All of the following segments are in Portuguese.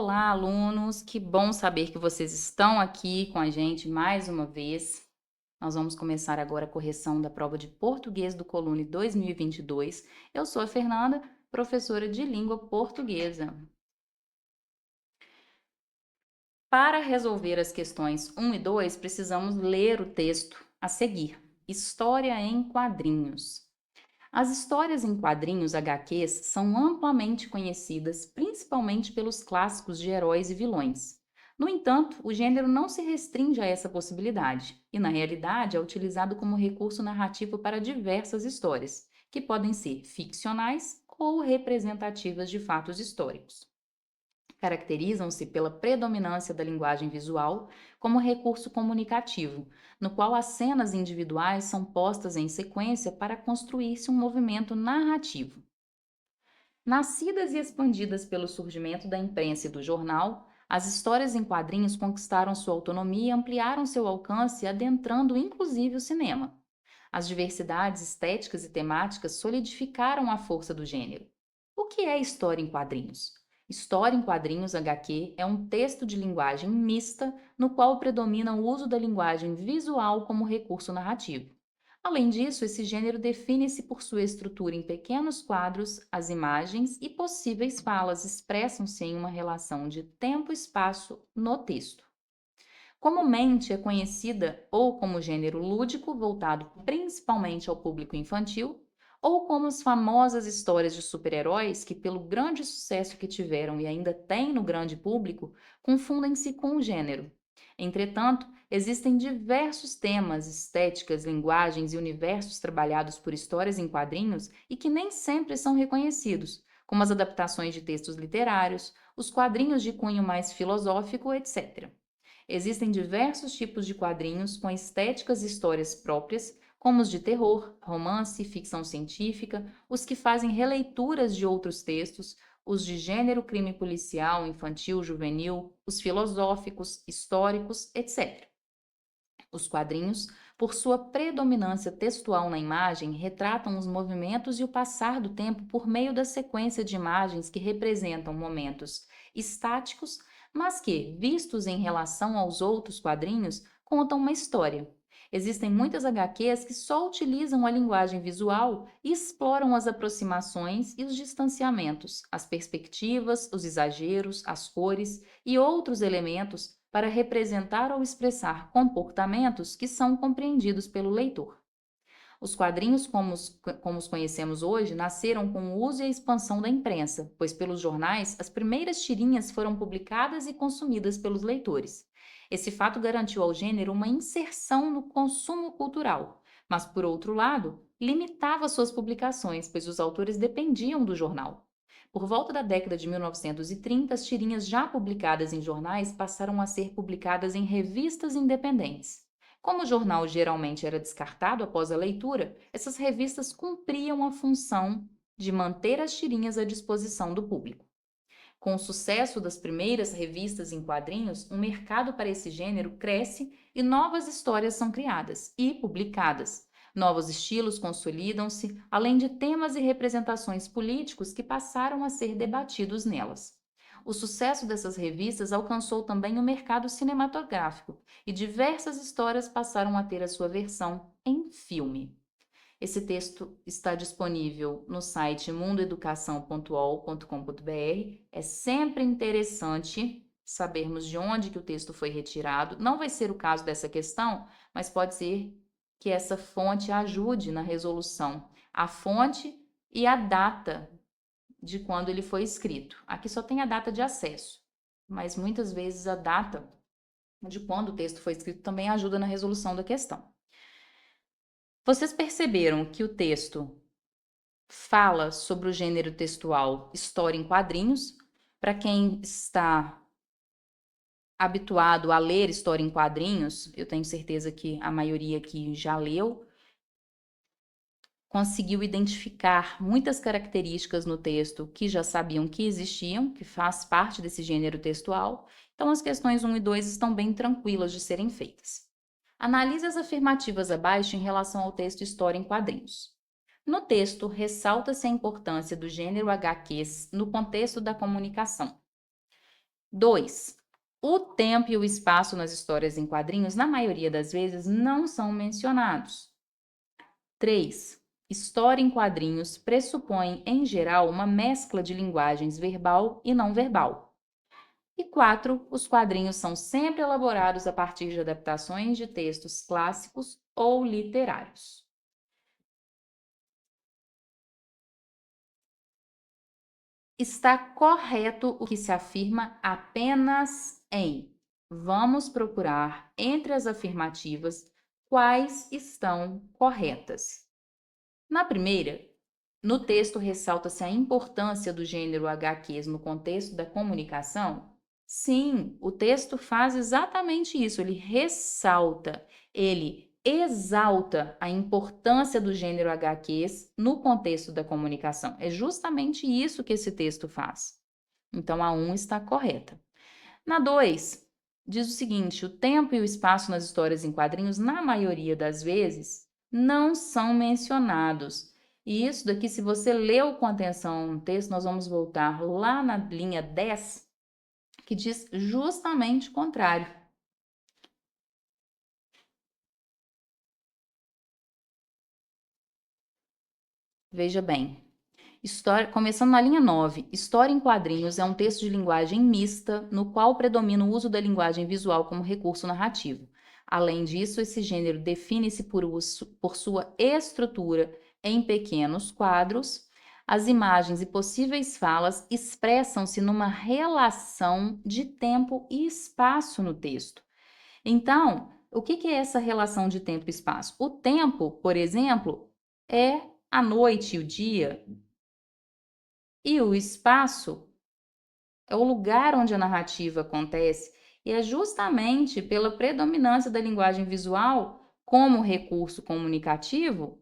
Olá, alunos! Que bom saber que vocês estão aqui com a gente mais uma vez. Nós vamos começar agora a correção da prova de português do Colune 2022. Eu sou a Fernanda, professora de língua portuguesa. Para resolver as questões 1 e 2, precisamos ler o texto a seguir. História em quadrinhos. As histórias em quadrinhos HQs são amplamente conhecidas, principalmente pelos clássicos de heróis e vilões. No entanto, o gênero não se restringe a essa possibilidade, e na realidade é utilizado como recurso narrativo para diversas histórias, que podem ser ficcionais ou representativas de fatos históricos. Caracterizam-se pela predominância da linguagem visual como recurso comunicativo, no qual as cenas individuais são postas em sequência para construir-se um movimento narrativo. Nascidas e expandidas pelo surgimento da imprensa e do jornal, as histórias em quadrinhos conquistaram sua autonomia e ampliaram seu alcance, adentrando inclusive o cinema. As diversidades estéticas e temáticas solidificaram a força do gênero. O que é história em quadrinhos? História em quadrinhos HQ é um texto de linguagem mista no qual predomina o uso da linguagem visual como recurso narrativo. Além disso, esse gênero define-se por sua estrutura em pequenos quadros, as imagens e possíveis falas expressam-se em uma relação de tempo-espaço no texto. Comumente é conhecida ou como gênero lúdico, voltado principalmente ao público infantil, ou como as famosas histórias de super-heróis que, pelo grande sucesso que tiveram e ainda têm no grande público, confundem-se com o gênero. Entretanto, existem diversos temas, estéticas, linguagens e universos trabalhados por histórias em quadrinhos e que nem sempre são reconhecidos, como as adaptações de textos literários, os quadrinhos de cunho mais filosófico, etc. Existem diversos tipos de quadrinhos com estéticas e histórias próprias, como os de terror, romance, ficção científica, os que fazem releituras de outros textos, os de gênero, crime policial, infantil, juvenil, os filosóficos, históricos, etc. Os quadrinhos, por sua predominância textual na imagem, retratam os movimentos e o passar do tempo por meio da sequência de imagens que representam momentos estáticos, mas que, vistos em relação aos outros quadrinhos, contam uma história. Existem muitas HQs que só utilizam a linguagem visual e exploram as aproximações e os distanciamentos, as perspectivas, os exageros, as cores e outros elementos para representar ou expressar comportamentos que são compreendidos pelo leitor. Os quadrinhos, como os conhecemos hoje, nasceram com o uso e a expansão da imprensa, pois pelos jornais as primeiras tirinhas foram publicadas e consumidas pelos leitores. Esse fato garantiu ao gênero uma inserção no consumo cultural, mas, por outro lado, limitava suas publicações, pois os autores dependiam do jornal. Por volta da década de 1930, as tirinhas já publicadas em jornais passaram a ser publicadas em revistas independentes. Como o jornal geralmente era descartado após a leitura, essas revistas cumpriam a função de manter as tirinhas à disposição do público. Com o sucesso das primeiras revistas em quadrinhos, o mercado para esse gênero cresce e novas histórias são criadas e publicadas. Novos estilos consolidam-se, além de temas e representações políticos que passaram a ser debatidos nelas. O sucesso dessas revistas alcançou também o mercado cinematográfico e diversas histórias passaram a ter a sua versão em filme. Esse texto está disponível no site mundoeducação.ol.com.br. É sempre interessante sabermos de onde que o texto foi retirado. Não vai ser o caso dessa questão, mas pode ser que essa fonte ajude na resolução. A fonte e a data de quando ele foi escrito. Aqui só tem a data de acesso, mas muitas vezes a data de quando o texto foi escrito também ajuda na resolução da questão. Vocês perceberam que o texto fala sobre o gênero textual história em quadrinhos? Para quem está habituado a ler história em quadrinhos, eu tenho certeza que a maioria aqui já leu, conseguiu identificar muitas características no texto que já sabiam que existiam, que faz parte desse gênero textual. Então, as questões 1 e 2 estão bem tranquilas de serem feitas. Analise as afirmativas abaixo em relação ao texto História em Quadrinhos. No texto, ressalta-se a importância do gênero HQs no contexto da comunicação. 2. O tempo e o espaço nas histórias em quadrinhos, na maioria das vezes, não são mencionados. 3. História em quadrinhos pressupõe, em geral, uma mescla de linguagens verbal e não verbal. E 4. Os quadrinhos são sempre elaborados a partir de adaptações de textos clássicos ou literários. Está correto o que se afirma apenas em. Vamos procurar entre as afirmativas quais estão corretas. Na primeira, no texto ressalta-se a importância do gênero HQs no contexto da comunicação? Sim, o texto faz exatamente isso, ele ressalta, ele exalta a importância do gênero HQs no contexto da comunicação. É justamente isso que esse texto faz. Então, a 1 está correta. Na 2, diz o seguinte: o tempo e o espaço nas histórias em quadrinhos, na maioria das vezes, não são mencionados. E isso daqui, se você leu com atenção o texto, nós vamos voltar lá na linha 10, que diz justamente o contrário. Veja bem. Começando na linha 9, História em quadrinhos é um texto de linguagem mista, no qual predomina o uso da linguagem visual como recurso narrativo. Além disso, esse gênero define-se por sua estrutura em pequenos quadros. As imagens e possíveis falas expressam-se numa relação de tempo e espaço no texto. Então, o que é essa relação de tempo e espaço? O tempo, por exemplo, é a noite e o dia, e o espaço é o lugar onde a narrativa acontece, e é justamente pela predominância da linguagem visual como recurso comunicativo,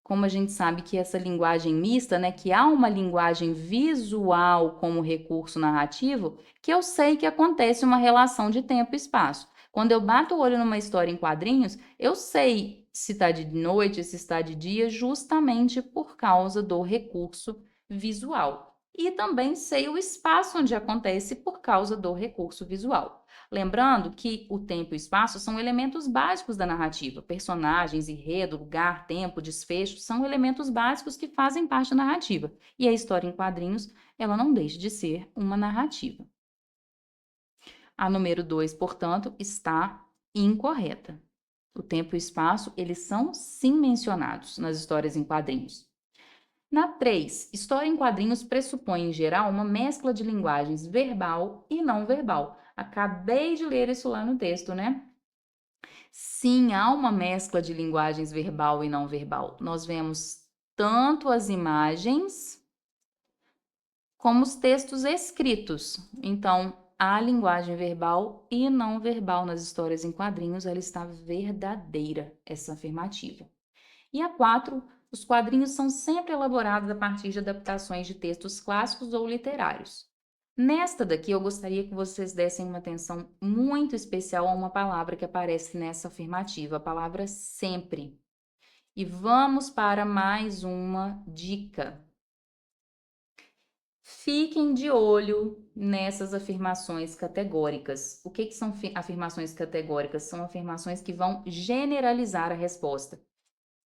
como a gente sabe que essa linguagem mista, né, que há uma linguagem visual como recurso narrativo, que eu sei que acontece uma relação de tempo e espaço. Quando eu bato o olho numa história em quadrinhos, eu sei se está de noite, se está de dia, justamente por causa do recurso visual. E também sei o espaço onde acontece por causa do recurso visual. Lembrando que o tempo e o espaço são elementos básicos da narrativa. Personagens, enredo, lugar, tempo, desfecho são elementos básicos que fazem parte da narrativa. E a história em quadrinhos, ela não deixa de ser uma narrativa. A número 2, portanto, está incorreta. O tempo e o espaço, eles são sim mencionados nas histórias em quadrinhos. Na 3, história em quadrinhos pressupõe, em geral, uma mescla de linguagens verbal e não verbal. Acabei de ler isso lá no texto, né? Sim, há uma mescla de linguagens verbal e não verbal. Nós vemos tanto as imagens como os textos escritos. Então, há linguagem verbal e não verbal nas histórias em quadrinhos, ela está verdadeira, essa afirmativa. E a 4, os quadrinhos são sempre elaborados a partir de adaptações de textos clássicos ou literários. Nesta daqui, eu gostaria que vocês dessem uma atenção muito especial a uma palavra que aparece nessa afirmativa, a palavra sempre. E vamos para mais uma dica. Fiquem de olho nessas afirmações categóricas. O que são afirmações categóricas? São afirmações que vão generalizar a resposta.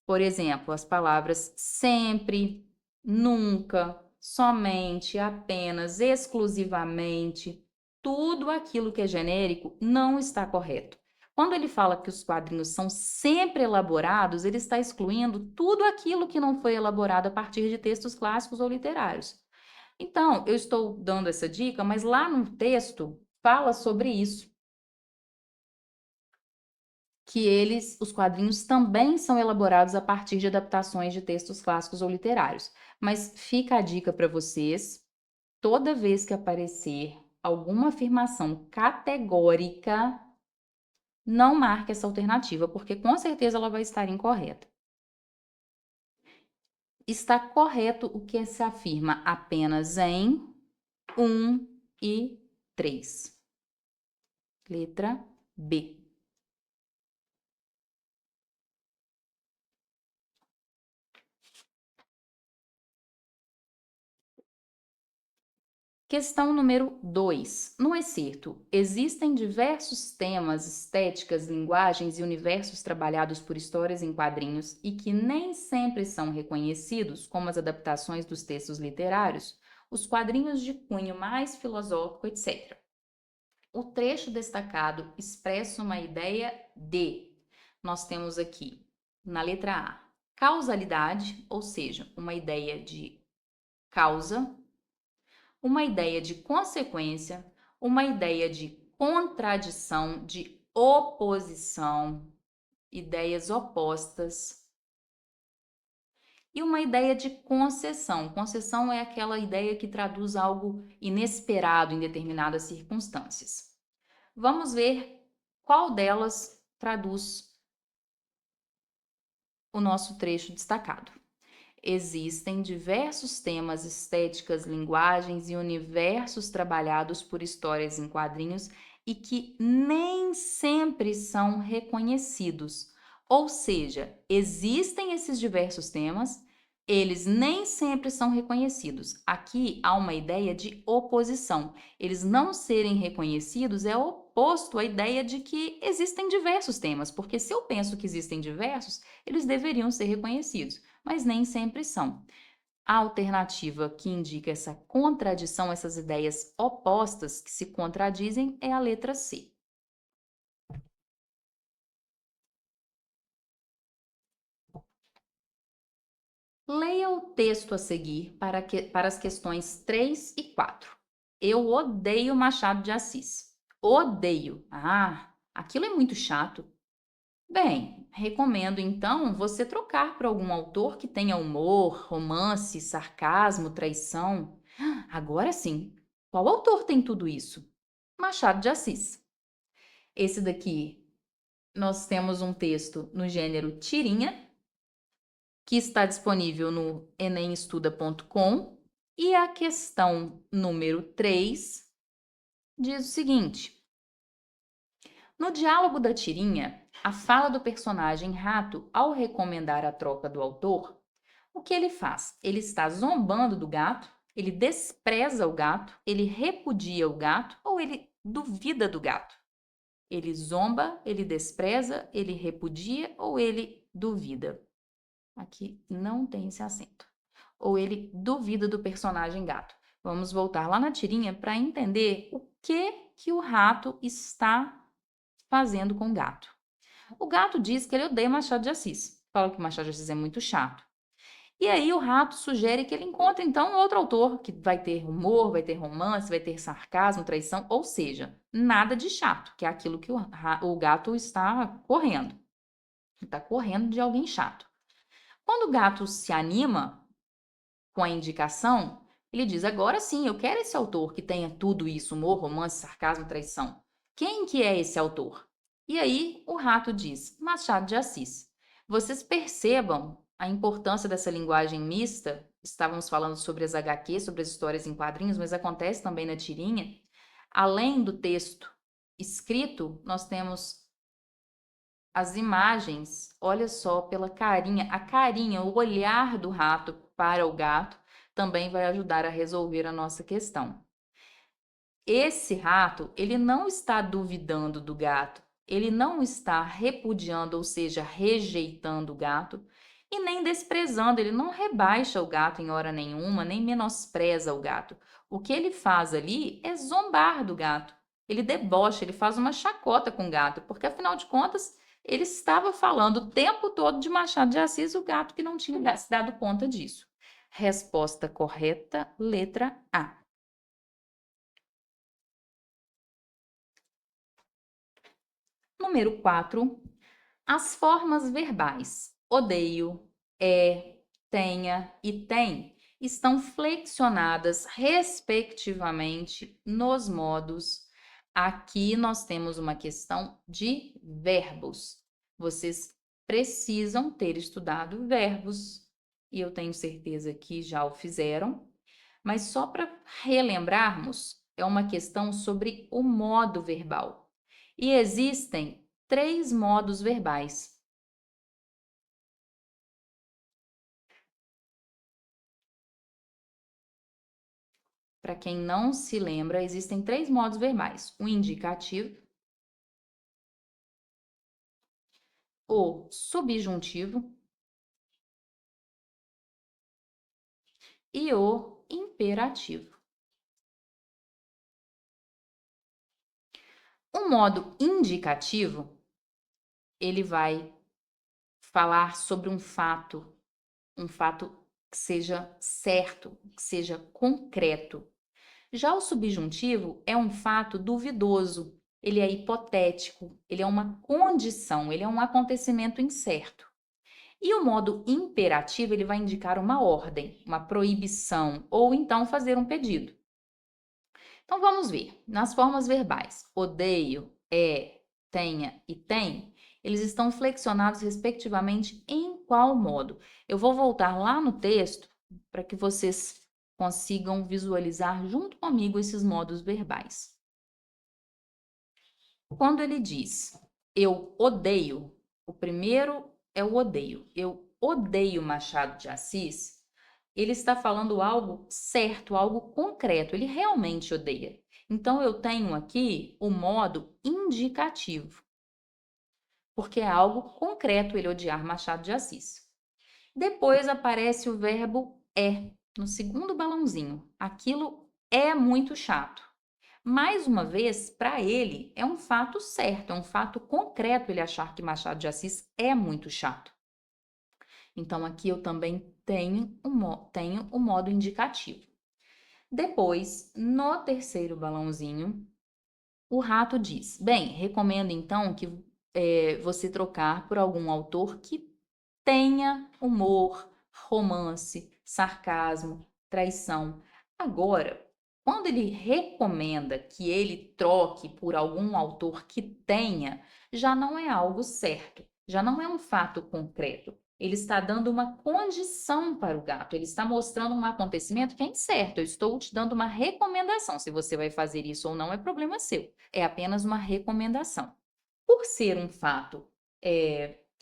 Por exemplo, as palavras sempre, nunca, somente, apenas, exclusivamente, tudo aquilo que é genérico não está correto. Quando ele fala que os quadrinhos são sempre elaborados, ele está excluindo tudo aquilo que não foi elaborado a partir de textos clássicos ou literários. Então, eu estou dando essa dica, mas lá no texto fala sobre isso, que os quadrinhos também são elaborados a partir de adaptações de textos clássicos ou literários. Mas fica a dica para vocês, toda vez que aparecer alguma afirmação categórica, não marque essa alternativa, porque com certeza ela vai estar incorreta. Está correto o que se afirma apenas em 1 e 3. Letra B. Questão número 2. No excerto, existem diversos temas, estéticas, linguagens e universos trabalhados por histórias em quadrinhos e que nem sempre são reconhecidos, como as adaptações dos textos literários, os quadrinhos de cunho mais filosófico, etc. O trecho destacado expressa uma ideia de. Nós temos aqui, na letra A, causalidade, ou seja, uma ideia de causa, uma ideia de consequência, uma ideia de contradição, de oposição, ideias opostas, e uma ideia de concessão. Concessão é aquela ideia que traduz algo inesperado em determinadas circunstâncias. Vamos ver qual delas traduz o nosso trecho destacado. Existem diversos temas, estéticas, linguagens e universos trabalhados por histórias em quadrinhos e que nem sempre são reconhecidos. Ou seja, existem esses diversos temas, eles nem sempre são reconhecidos. Aqui há uma ideia de oposição. Eles não serem reconhecidos é oposto à ideia de que existem diversos temas, porque se eu penso que existem diversos, eles deveriam ser reconhecidos, mas nem sempre são. A alternativa que indica essa contradição, essas ideias opostas que se contradizem, é a letra C. Leia o texto a seguir para as questões 3 e 4. Eu odeio Machado de Assis. Odeio. Ah, aquilo é muito chato. Bem, recomendo então você trocar por algum autor que tenha humor, romance, sarcasmo, traição. Agora sim, qual autor tem tudo isso? Machado de Assis. Esse daqui, nós temos um texto no gênero tirinha, que está disponível no enemestuda.com, e a questão número 3 diz o seguinte: no diálogo da tirinha, a fala do personagem rato, ao recomendar a troca do autor, o que ele faz? Ele está zombando do gato, ele despreza o gato, ele repudia o gato ou ele duvida do gato? Ele zomba, ele despreza, ele repudia ou ele duvida? Aqui não tem esse acento. Ou ele duvida do personagem gato. Vamos voltar lá na tirinha para entender o que o rato está fazendo com o gato. O gato diz que ele odeia Machado de Assis. Fala que Machado de Assis é muito chato. E aí o rato sugere que ele encontre então outro autor que vai ter humor, vai ter romance, vai ter sarcasmo, traição, ou seja, nada de chato, que é aquilo que o gato está correndo. Está correndo de alguém chato. Quando o gato se anima com a indicação, ele diz: agora sim, eu quero esse autor que tenha tudo isso, humor, romance, sarcasmo, traição. Quem que é esse autor? E aí o rato diz: Machado de Assis. Vocês percebam a importância dessa linguagem mista? Estávamos falando sobre as HQ, sobre as histórias em quadrinhos, mas acontece também na tirinha. Além do texto escrito, nós temos as imagens. Olha só pela carinha, a carinha, o olhar do rato para o gato também vai ajudar a resolver a nossa questão. Esse rato, ele não está duvidando do gato, ele não está repudiando, ou seja, rejeitando o gato, e nem desprezando, ele não rebaixa o gato em hora nenhuma, nem menospreza o gato. O que ele faz ali é zombar do gato. Ele debocha, ele faz uma chacota com o gato, porque afinal de contas, ele estava falando o tempo todo de Machado de Assis, o gato que não tinha se dado conta disso. Resposta correta, letra A. Número 4. As formas verbais odeio, tenha e tem estão flexionadas respectivamente nos modos. Aqui nós temos uma questão de verbos. Vocês precisam ter estudado verbos e eu tenho certeza que já o fizeram, mas só para relembrarmos, é uma questão sobre o modo verbal. E existem 3 modos verbais. Para quem não se lembra, existem 3 modos verbais: o indicativo, o subjuntivo e o imperativo. O modo indicativo, ele vai falar sobre um fato que seja certo, que seja concreto. Já o subjuntivo é um fato duvidoso, ele é hipotético, ele é uma condição, ele é um acontecimento incerto. E o modo imperativo, ele vai indicar uma ordem, uma proibição ou então fazer um pedido. Então vamos ver. Nas formas verbais, odeio, é, tenha e tem, eles estão flexionados respectivamente em qual modo? Eu vou voltar lá no texto para que vocês consigam visualizar junto comigo esses modos verbais. Quando ele diz eu odeio, o primeiro é o odeio. Eu odeio Machado de Assis. Ele está falando algo certo, algo concreto. Ele realmente odeia. Então, eu tenho aqui o modo indicativo, porque é algo concreto ele odiar Machado de Assis. Depois aparece o verbo é, no segundo balãozinho. Aquilo é muito chato. Mais uma vez, para ele, é um fato certo, é um fato concreto ele achar que Machado de Assis é muito chato. Então, aqui eu também tenho o modo indicativo. Depois, no terceiro balãozinho, o rato diz: bem, recomendo então que você trocar por algum autor que tenha humor, romance, sarcasmo, traição. Agora, quando ele recomenda que ele troque por algum autor que tenha, já não é algo certo, já não é um fato concreto. Ele está dando uma condição para o gato, ele está mostrando um acontecimento que é incerto. Eu estou te dando uma recomendação. Se você vai fazer isso ou não é problema seu, é apenas uma recomendação. Por ser um fato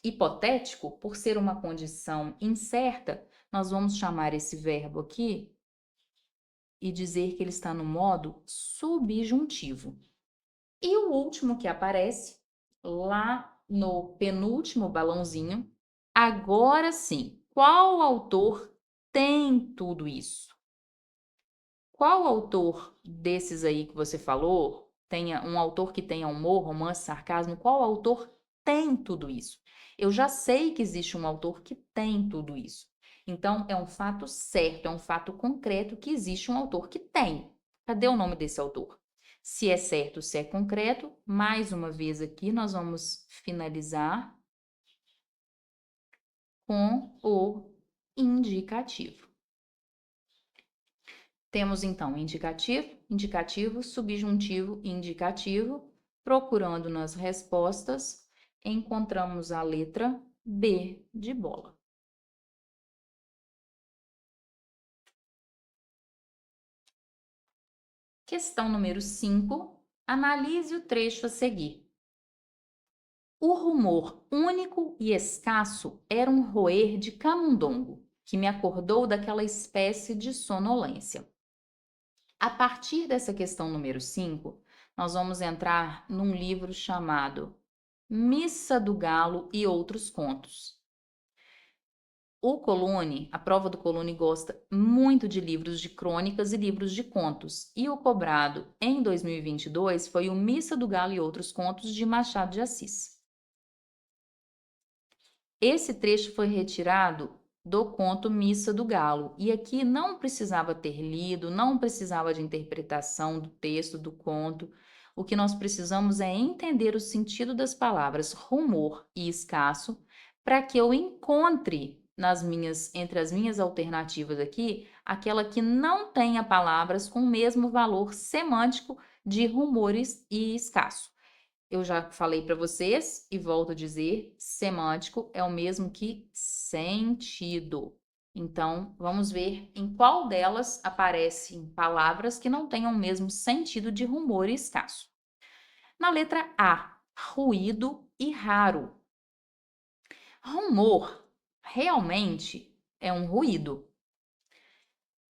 hipotético, por ser uma condição incerta, nós vamos chamar esse verbo aqui e dizer que ele está no modo subjuntivo. E o último que aparece, lá no penúltimo balãozinho, agora sim, qual autor tem tudo isso? Qual autor desses aí que você falou, tenha um autor que tenha humor, romance, sarcasmo, qual autor tem tudo isso? Eu já sei que existe um autor que tem tudo isso. Então, é um fato certo, é um fato concreto que existe um autor que tem. Cadê o nome desse autor? Se é certo, se é concreto, mais uma vez aqui nós vamos finalizar com o indicativo. Temos então indicativo, indicativo, subjuntivo e indicativo. Procurando nas respostas, encontramos a letra B de bola. Questão número 5. Analise o trecho a seguir. O rumor único e escasso era um roer de camundongo, que me acordou daquela espécie de sonolência. A partir dessa questão número 5, nós vamos entrar num livro chamado Missa do Galo e Outros Contos. O Colune, a prova do Colune gosta muito de livros de crônicas e livros de contos, e o cobrado em 2022 foi o Missa do Galo e Outros Contos de Machado de Assis. Esse trecho foi retirado do conto Missa do Galo, e aqui não precisava ter lido, não precisava de interpretação do texto do conto. O que nós precisamos é entender o sentido das palavras rumor e escasso para que eu encontre entre as minhas alternativas aqui, aquela que não tenha palavras com o mesmo valor semântico de rumores e escasso. Eu já falei para vocês e volto a dizer, semântico é o mesmo que sentido. Então, vamos ver em qual delas aparecem palavras que não tenham o mesmo sentido de rumor e escasso. Na letra A, ruído e raro. Rumor realmente é um ruído.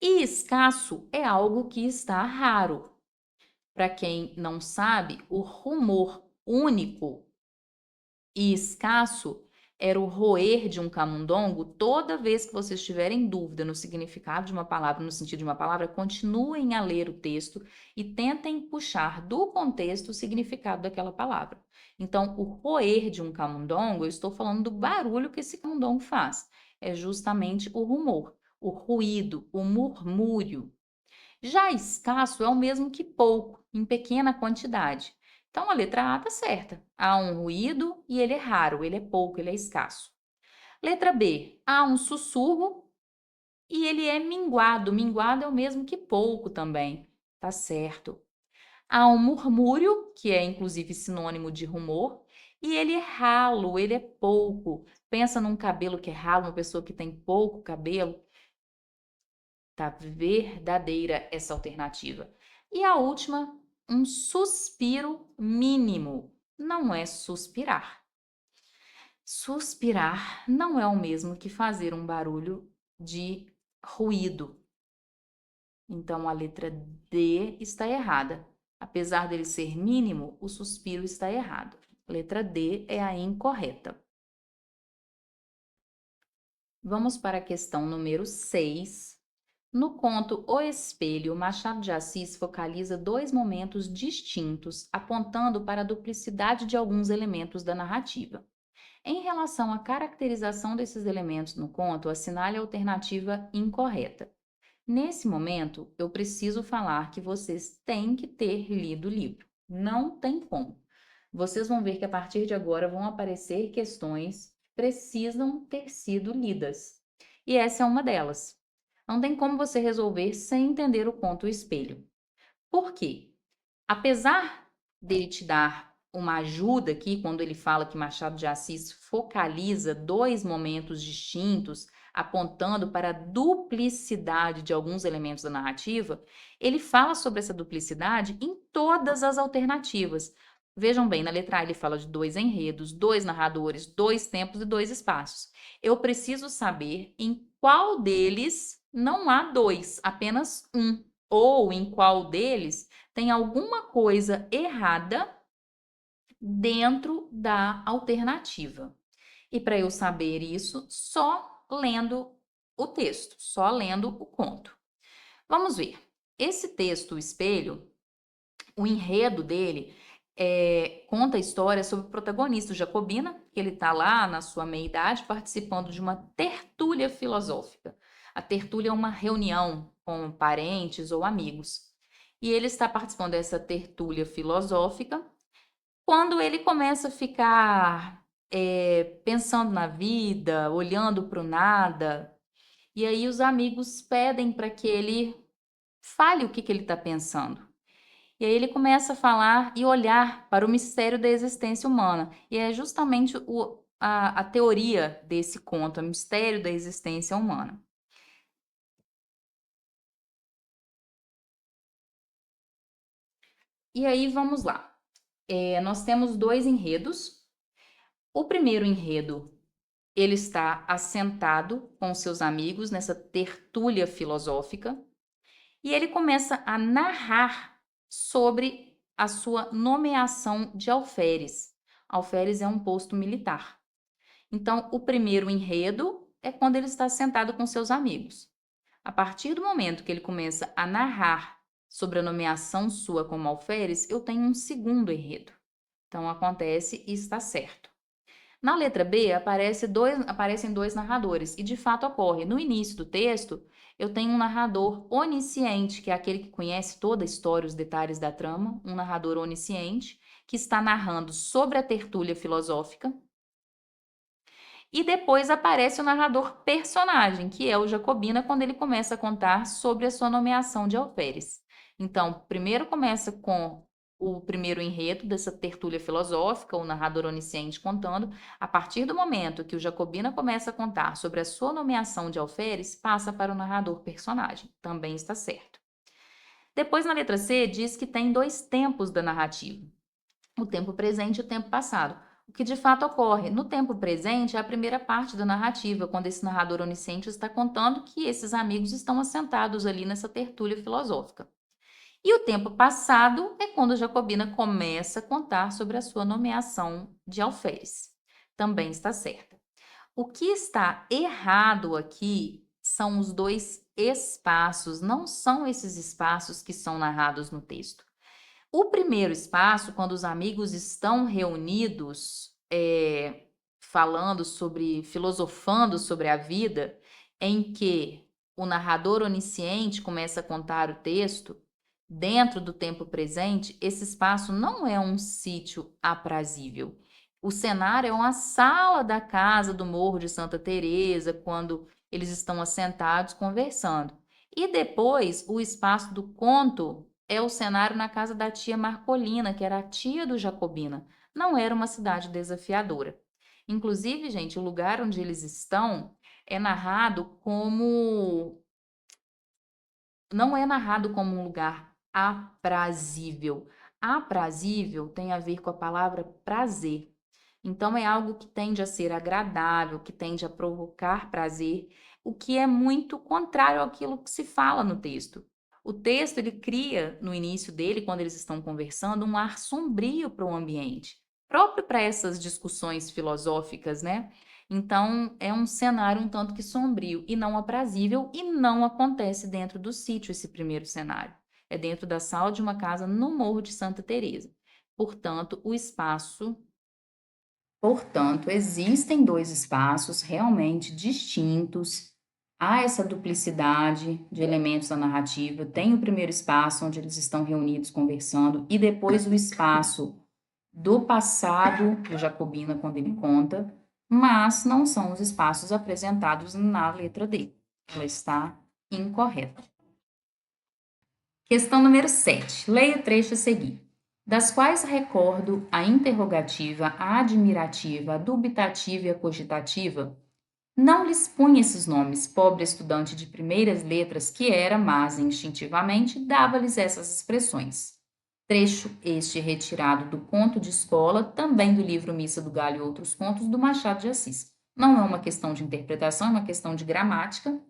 E escasso é algo que está raro. Para quem não sabe, o rumor único e escasso era o roer de um camundongo. Toda vez que vocês tiverem dúvida no significado de uma palavra, no sentido de uma palavra, continuem a ler o texto e tentem puxar do contexto o significado daquela palavra. Então, o roer de um camundongo, eu estou falando do barulho que esse camundongo faz. É justamente o rumor, o ruído, o murmúrio. Já escasso é o mesmo que pouco, em pequena quantidade. Então, a letra A está certa. Há um ruído e ele é raro, ele é pouco, ele é escasso. Letra B, há um sussurro e ele é minguado. Minguado é o mesmo que pouco também. Tá certo. Há um murmúrio, que é inclusive sinônimo de rumor, e ele é ralo, ele é pouco. Pensa num cabelo que é ralo, uma pessoa que tem pouco cabelo. Tá verdadeira essa alternativa. E a última, um suspiro mínimo. Não é suspirar. Suspirar não é o mesmo que fazer um barulho de ruído. Então a letra D está errada. Apesar dele ser mínimo, o suspiro está errado. Letra D é a incorreta. Vamos para a questão número 6. No conto O Espelho, Machado de Assis focaliza dois momentos distintos, apontando para a duplicidade de alguns elementos da narrativa. Em relação à caracterização desses elementos no conto, assinale a alternativa incorreta. Nesse momento, eu preciso falar que vocês têm que ter lido o livro. Não tem como. Vocês vão ver que a partir de agora vão aparecer questões que precisam ter sido lidas. E essa é uma delas. Não tem como você resolver sem entender o conto O Espelho. Por quê? Apesar dele te dar uma ajuda aqui, quando ele fala que Machado de Assis focaliza dois momentos distintos, apontando para a duplicidade de alguns elementos da narrativa, ele fala sobre essa duplicidade em todas as alternativas. Vejam bem, na letra A ele fala de dois enredos, dois narradores, dois tempos e dois espaços. Eu preciso saber em qual deles não há dois, apenas um, ou em qual deles tem alguma coisa errada dentro da alternativa. E para eu saber isso, só lendo o texto, só lendo o conto. Vamos ver. Esse texto, O Espelho, o enredo dele conta a história sobre o protagonista, o Jacobina, que ele está lá na sua meia-idade participando de uma tertúlia filosófica. A tertúlia é uma reunião com parentes ou amigos. E ele está participando dessa tertúlia filosófica quando ele começa a ficar pensando na vida, olhando para o nada. E aí os amigos pedem para que ele fale o que ele está pensando. E aí ele começa a falar e olhar para o mistério da existência humana. E é justamente a teoria desse conto, o mistério da existência humana. E aí vamos lá. Nós temos dois enredos. O primeiro enredo, ele está assentado com seus amigos nessa tertúlia filosófica e ele começa a narrar sobre a sua nomeação de alferes. Alferes é um posto militar. Então, o primeiro enredo é quando ele está sentado com seus amigos. A partir do momento que ele começa a narrar sobre a nomeação sua como alferes, eu tenho um segundo enredo. Então, acontece e está certo. Na letra B, aparecem dois narradores, e de fato ocorre. No início do texto, eu tenho um narrador onisciente, que é aquele que conhece toda a história, os detalhes da trama, um narrador onisciente, que está narrando sobre a tertúlia filosófica. E depois aparece o narrador personagem, que é o Jacobina, quando ele começa a contar sobre a sua nomeação de alferes. Então, primeiro começa com o primeiro enredo dessa tertúlia filosófica, o narrador onisciente contando. A partir do momento que o Jacobina começa a contar sobre a sua nomeação de alferes, passa para o narrador personagem. Também está certo. Depois, na letra C, diz que tem dois tempos da narrativa: o tempo presente e o tempo passado. O que de fato ocorre no tempo presente é a primeira parte da narrativa, quando esse narrador onisciente está contando que esses amigos estão assentados ali nessa tertúlia filosófica. E o tempo passado é quando Jacobina começa a contar sobre a sua nomeação de alferes. Também está certa. O que está errado aqui são os dois espaços, não são esses espaços que são narrados no texto. O primeiro espaço, quando os amigos estão reunidos, falando sobre, filosofando sobre a vida, em que o narrador onisciente começa a contar o texto, dentro do tempo presente, esse espaço não é um sítio aprazível. O cenário é uma sala da casa do Morro de Santa Teresa, quando eles estão assentados conversando. E depois, o espaço do conto é o cenário na casa da tia Marcolina, que era a tia do Jacobina. Não era uma cidade desafiadora. Inclusive, gente, o lugar onde eles estão é narrado como não é narrado como um lugar aprazível. Aprazível tem a ver com a palavra prazer. Então, é algo que tende a ser agradável, que tende a provocar prazer, o que é muito contrário àquilo que se fala no texto. O texto, ele cria, no início dele, quando eles estão conversando, um ar sombrio para o ambiente, próprio para essas discussões filosóficas, né? Então, é um cenário um tanto que sombrio e não aprazível, e não acontece dentro do sítio esse primeiro cenário. É dentro da sala de uma casa no Morro de Santa Teresa. Portanto, existem dois espaços realmente distintos. Há essa duplicidade de elementos da narrativa. Tem o primeiro espaço, onde eles estão reunidos conversando, e depois o espaço do passado do Jacobina, quando ele conta, mas não são os espaços apresentados na letra D. Ela está incorreta. Questão número 7. Leia o trecho a seguir. Das quais recordo a interrogativa, a admirativa, a dubitativa e a cogitativa, não lhes punha esses nomes, pobre estudante de primeiras letras que era, mas instintivamente dava-lhes essas expressões. Trecho este retirado do Conto de Escola, também do livro Missa do Galho e Outros Contos, do Machado de Assis. Não é uma questão de interpretação, é uma questão de gramática,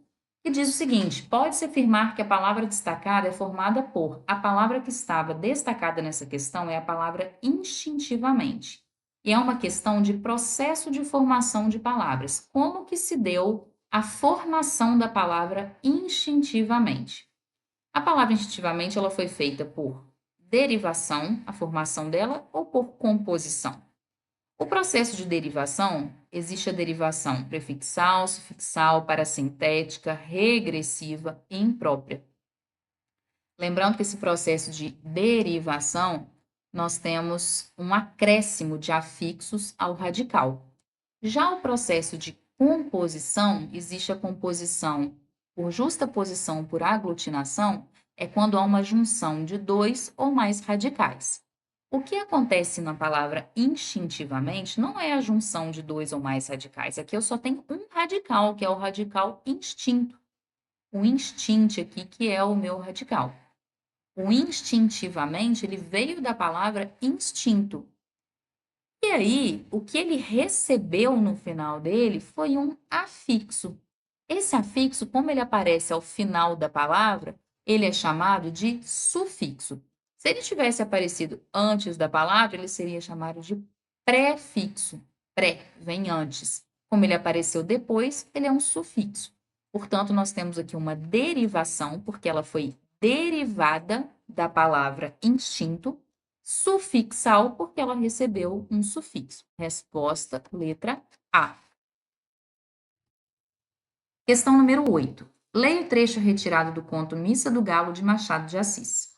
que diz o seguinte: pode-se afirmar que a palavra destacada é formada por. A palavra que estava destacada nessa questão é a palavra instintivamente. E é uma questão de processo de formação de palavras. Como que se deu a formação da palavra instintivamente? A palavra instintivamente ela foi feita por derivação, a formação dela, ou por composição. O processo de derivação, existe a derivação prefixal, sufixal, parasintética, regressiva e imprópria. Lembrando que esse processo de derivação, nós temos um acréscimo de afixos ao radical. Já o processo de composição, existe a composição por justaposição por aglutinação, é quando há uma junção de dois ou mais radicais. O que acontece na palavra instintivamente não é a junção de dois ou mais radicais. Aqui eu só tenho um radical, que é o radical instinto. O instinto aqui, que é o meu radical. O instintivamente, ele veio da palavra instinto. E aí, o que ele recebeu no final dele foi um afixo. Esse afixo, como ele aparece ao final da palavra, ele é chamado de sufixo. Se ele tivesse aparecido antes da palavra, ele seria chamado de prefixo. Pré vem antes. Como ele apareceu depois, ele é um sufixo. Portanto, nós temos aqui uma derivação, porque ela foi derivada da palavra instinto, sufixal, porque ela recebeu um sufixo. Resposta, letra A. Questão número 8. Leia o trecho retirado do conto Missa do Galo de Machado de Assis.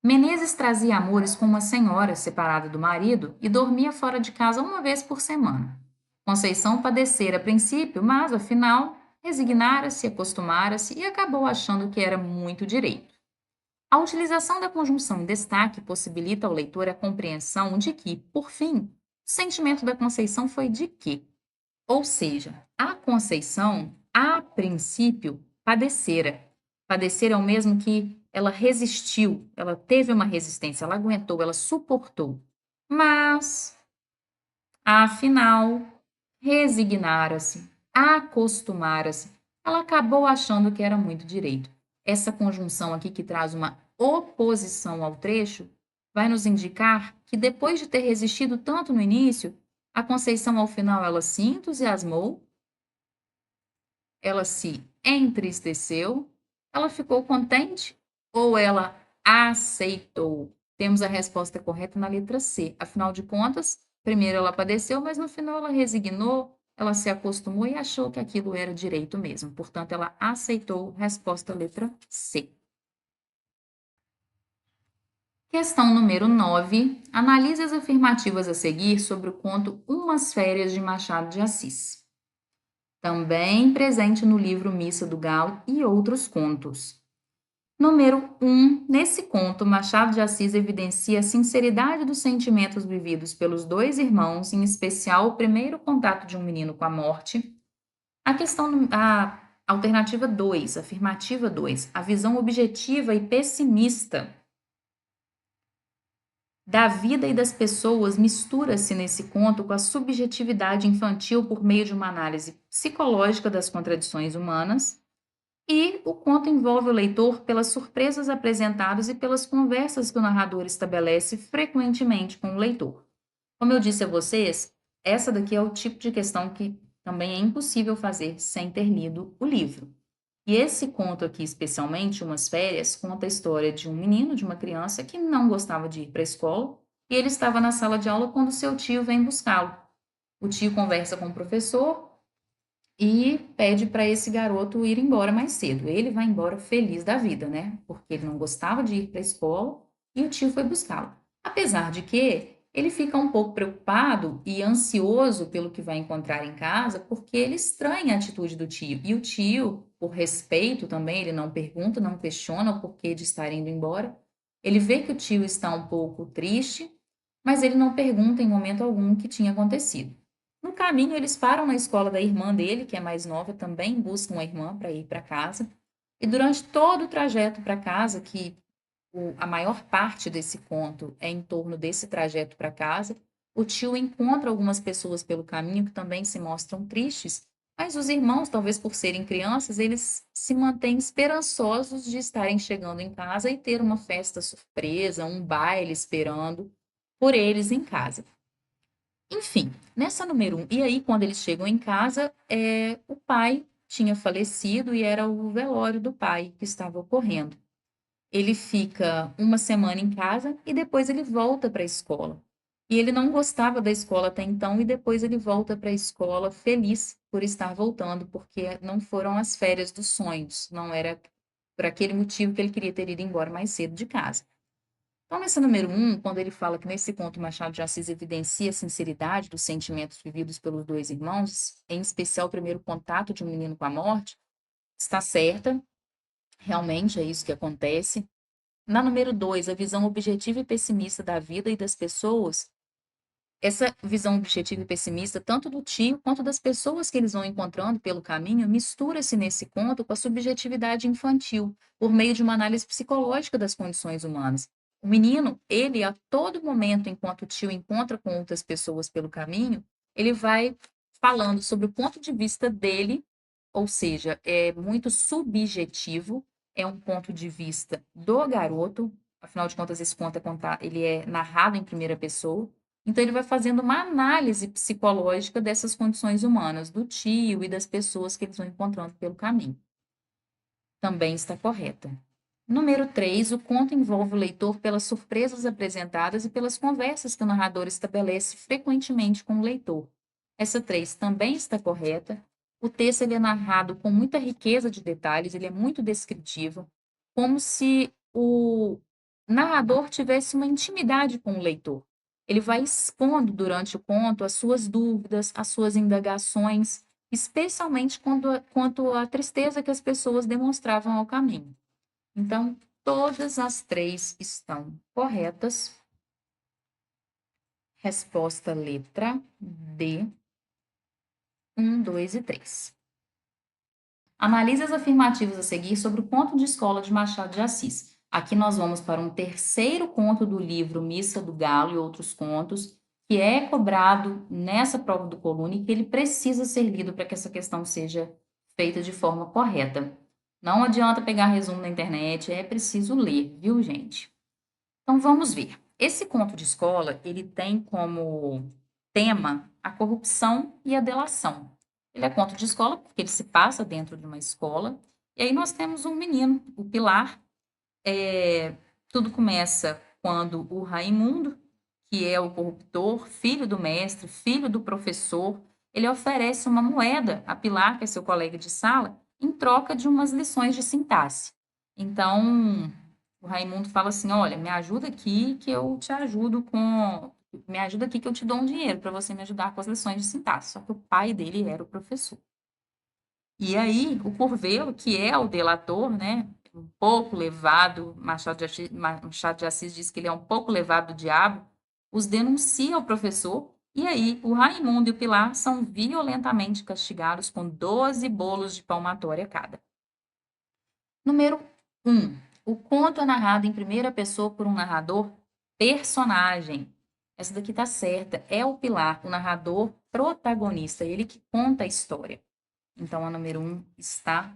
Menezes trazia amores com uma senhora separada do marido e dormia fora de casa uma vez por semana. Conceição padecera a princípio, mas, afinal, resignara-se, acostumara-se e acabou achando que era muito direito. A utilização da conjunção em destaque possibilita ao leitor a compreensão de que, por fim, o sentimento da Conceição foi de quê? Ou seja, a Conceição, a princípio, padecera. Padecer é o mesmo que ela resistiu, ela teve uma resistência, ela aguentou, ela suportou. Mas Afinal, resignara-se, acostumara-se. Ela acabou achando que era muito direito. Essa conjunção aqui, que traz uma oposição ao trecho, vai nos indicar que depois de ter resistido tanto no início, a Conceição, ao final, ela se entusiasmou, ela se entristeceu, ela ficou contente ou ela aceitou? Temos a resposta correta na letra C. Afinal de contas, primeiro ela padeceu, mas no final ela resignou, ela se acostumou e achou que aquilo era direito mesmo. Portanto, ela aceitou. Resposta letra C. Questão número 9. Analise as afirmativas a seguir sobre o conto Umas Férias de Machado de Assis. Também presente no livro Missa do Galo e outros contos. Número 1. Nesse conto, Machado de Assis evidencia a sinceridade dos sentimentos vividos pelos dois irmãos, em especial o primeiro contato de um menino com a morte. A alternativa 2, afirmativa 2, a visão objetiva e pessimista da vida e das pessoas mistura-se nesse conto com a subjetividade infantil por meio de uma análise psicológica das contradições humanas. E o conto envolve o leitor pelas surpresas apresentadas e pelas conversas que o narrador estabelece frequentemente com o leitor. Como eu disse a vocês, essa daqui é o tipo de questão que também é impossível fazer sem ter lido o livro. E esse conto aqui, especialmente, Umas Férias, conta a história de um menino, de uma criança que não gostava de ir para a escola, e ele estava na sala de aula quando seu tio vem buscá-lo. O tio conversa com o professor e pede para esse garoto ir embora mais cedo. Ele vai embora feliz da vida, né? Porque ele não gostava de ir para a escola e o tio foi buscá-lo. Apesar de que ele fica um pouco preocupado e ansioso pelo que vai encontrar em casa, porque ele estranha a atitude do tio. E o tio, por respeito também, ele não pergunta, não questiona o porquê de estar indo embora. Ele vê que o tio está um pouco triste, mas ele não pergunta em momento algum o que tinha acontecido. No caminho, eles param na escola da irmã dele, que é mais nova, também buscam a irmã para ir para casa. E durante todo o trajeto para casa, que a maior parte desse conto é em torno desse trajeto para casa, o tio encontra algumas pessoas pelo caminho que também se mostram tristes, mas os irmãos, talvez por serem crianças, eles se mantêm esperançosos de estarem chegando em casa e ter uma festa surpresa, um baile esperando por eles em casa. Enfim, nessa número 1, e aí quando eles chegam em casa, o pai tinha falecido e era o velório do pai que estava ocorrendo. Ele fica uma semana em casa e depois ele volta para a escola. E ele não gostava da escola até então e depois ele volta para a escola feliz por estar voltando, porque não foram as férias dos sonhos, não era por aquele motivo que ele queria ter ido embora mais cedo de casa. Então, nesse número 1, quando ele fala que nesse conto Machado de Assis evidencia a sinceridade dos sentimentos vividos pelos dois irmãos, em especial o primeiro contato de um menino com a morte, está certa, realmente é isso que acontece. Na número 2, a visão objetiva e pessimista da vida e das pessoas, essa visão objetiva e pessimista, tanto do tio quanto das pessoas que eles vão encontrando pelo caminho, mistura-se nesse conto com a subjetividade infantil, por meio de uma análise psicológica das condições humanas. O menino, ele a todo momento, enquanto o tio encontra com outras pessoas pelo caminho, ele vai falando sobre o ponto de vista dele, ou seja, é muito subjetivo, é um ponto de vista do garoto, afinal de contas, esse conto ele é narrado em primeira pessoa, então, ele vai fazendo uma análise psicológica dessas condições humanas, do tio e das pessoas que eles vão encontrando pelo caminho. Também está correta. Número 3, o conto envolve o leitor pelas surpresas apresentadas e pelas conversas que o narrador estabelece frequentemente com o leitor. Essa 3 também está correta. O texto ele é narrado com muita riqueza de detalhes, ele é muito descritivo, como se o narrador tivesse uma intimidade com o leitor. Ele vai expondo durante o conto as suas dúvidas, as suas indagações, especialmente quanto à tristeza que as pessoas demonstravam ao caminho. Então, todas as 3 estão corretas. Resposta letra D, 1, 2 e 3. Analise as afirmativas a seguir sobre o conto de escola de Machado de Assis. Aqui nós vamos para um terceiro conto do livro Missa do Galo e outros contos. que é cobrado nessa prova do Coluna e que ele precisa ser lido para que essa questão seja feita de forma correta. Não adianta pegar resumo na internet, é preciso ler, viu, gente? Então vamos ver. Esse conto de escola, ele tem como tema a corrupção e a delação. Ele é conto de escola porque ele se passa dentro de uma escola. E aí nós temos um menino, o Pilar. Tudo começa quando o Raimundo, que é o corruptor, filho do mestre, filho do professor, ele oferece uma moeda a Pilar, que é seu colega de sala, em troca de umas lições de sintaxe. Então, o Raimundo fala assim: olha, me ajuda aqui que eu te ajudo com. Me ajuda aqui que eu te dou um dinheiro para você me ajudar com as lições de sintaxe. Só que o pai dele era o professor. E aí, o Curvelo, que é o delator, né, um pouco levado, Machado de Assis diz que ele é um pouco levado do diabo, os denuncia ao professor, e aí o Raimundo e o Pilar são violentamente castigados com 12 bolos de palmatória cada. Número 1. O conto é narrado em primeira pessoa por um narrador personagem. Essa daqui tá certa. É o Pilar, o narrador protagonista, ele que conta a história. Então, a número 1 está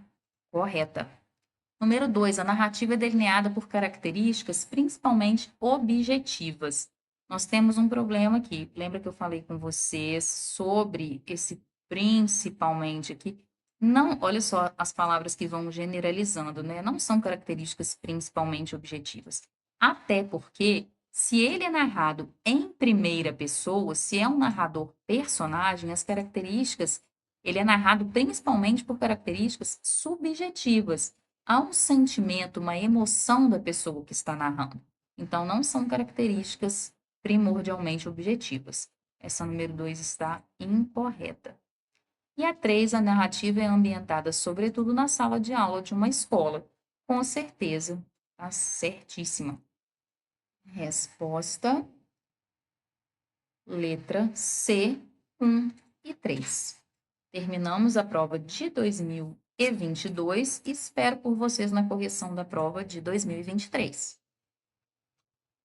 correta. Número 2, a narrativa é delineada por características principalmente objetivas. Nós temos um problema aqui. Lembra que eu falei com vocês sobre esse principalmente aqui? Não, olha só as palavras que vão generalizando, né? Não são características principalmente objetivas. Até porque, se ele é narrado em primeira pessoa, se é um narrador personagem, as características, ele é narrado principalmente por características subjetivas. Há um sentimento, uma emoção da pessoa que está narrando. Então, não são características primordialmente objetivas. Essa número 2 está incorreta. E a 3, a narrativa é ambientada sobretudo na sala de aula de uma escola. Com certeza, está certíssima. Resposta, letra C, 1 e 3. Terminamos a prova de 2022 e espero por vocês na correção da prova de 2023.